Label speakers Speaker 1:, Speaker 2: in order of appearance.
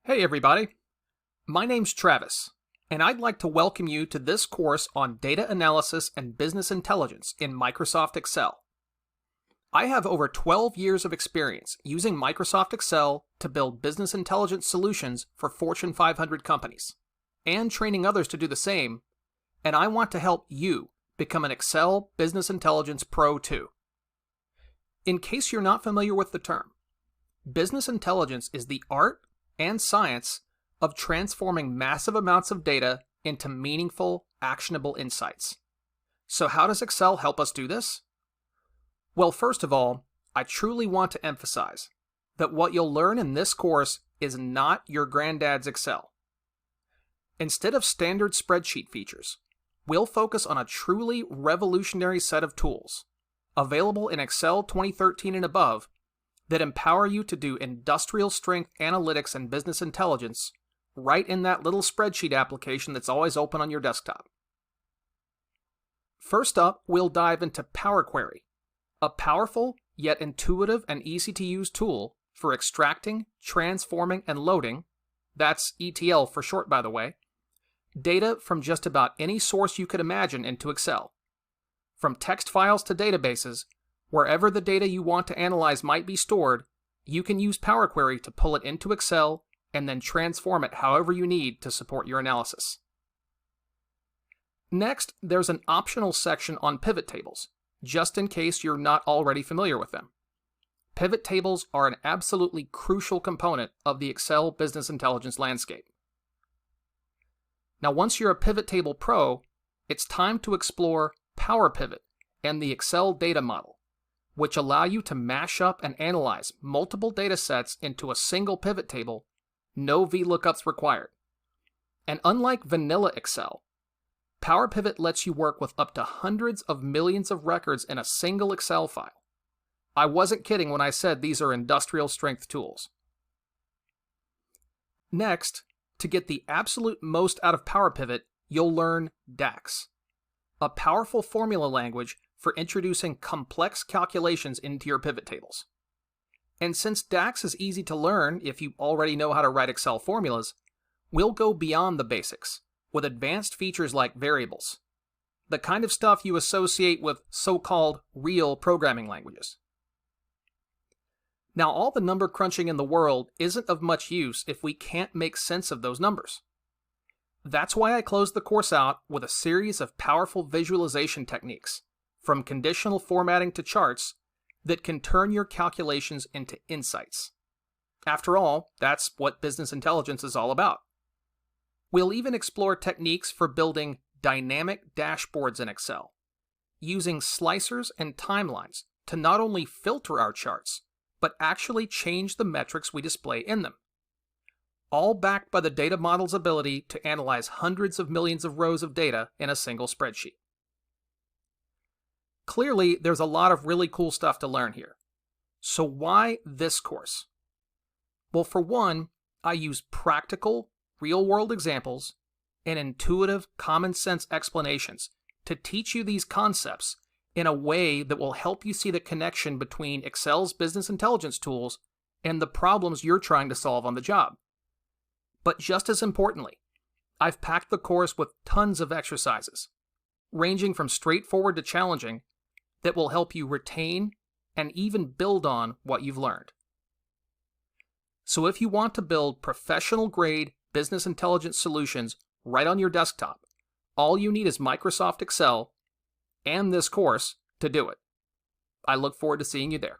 Speaker 1: Hey everybody, my name's Travis, and I'd like to welcome you to this course on data analysis and business intelligence in Microsoft Excel. I have over 12 years of experience using Microsoft Excel to build business intelligence solutions for Fortune 500 companies, and training others to do the same, and I want to help you become an Excel Business Intelligence Pro too. In case you're not familiar with the term, business intelligence is the art and science of transforming massive amounts of data into meaningful, actionable insights. So how does Excel help us do this? Well, first of all, I truly want to emphasize that what you'll learn in this course is not your granddad's Excel. Instead of standard spreadsheet features, we'll focus on a truly revolutionary set of tools, available in Excel 2013 and above, that empower you to do industrial strength analytics and business intelligence right in that little spreadsheet application that's always open on your desktop. First up, we'll dive into Power Query, a powerful yet intuitive and easy to use tool for extracting, transforming, and loading, that's ETL for short by the way, data from just about any source you could imagine into Excel. From text files to databases, wherever the data you want to analyze might be stored, you can use Power Query to pull it into Excel and then transform it however you need to support your analysis. Next, there's an optional section on pivot tables, just in case you're not already familiar with them. Pivot tables are an absolutely crucial component of the Excel business intelligence landscape. Now, once you're a pivot table pro, it's time to explore Power Pivot and the Excel data model, which allow you to mash up and analyze multiple data sets into a single pivot table, no VLOOKUPs required. And unlike vanilla Excel, Power Pivot lets you work with up to hundreds of millions of records in a single Excel file. I wasn't kidding when I said these are industrial strength tools. Next, to get the absolute most out of Power Pivot, you'll learn DAX, a powerful formula language for introducing complex calculations into your pivot tables. And since DAX is easy to learn if you already know how to write Excel formulas, we'll go beyond the basics with advanced features like variables, the kind of stuff you associate with so-called real programming languages. Now, all the number crunching in the world isn't of much use if we can't make sense of those numbers. That's why I closed the course out with a series of powerful visualization techniques, from conditional formatting to charts, that can turn your calculations into insights. After all, that's what business intelligence is all about. We'll even explore techniques for building dynamic dashboards in Excel, using slicers and timelines to not only filter our charts, but actually change the metrics we display in them. All backed by the data model's ability to analyze hundreds of millions of rows of data in a single spreadsheet. Clearly, there's a lot of really cool stuff to learn here. So why this course? Well, for one, I use practical, real-world examples and intuitive, common-sense explanations to teach you these concepts in a way that will help you see the connection between Excel's business intelligence tools and the problems you're trying to solve on the job. But just as importantly, I've packed the course with tons of exercises, ranging from straightforward to challenging, that will help you retain and even build on what you've learned. So if you want to build professional-grade business intelligence solutions right on your desktop, all you need is Microsoft Excel and this course to do it. I look forward to seeing you there.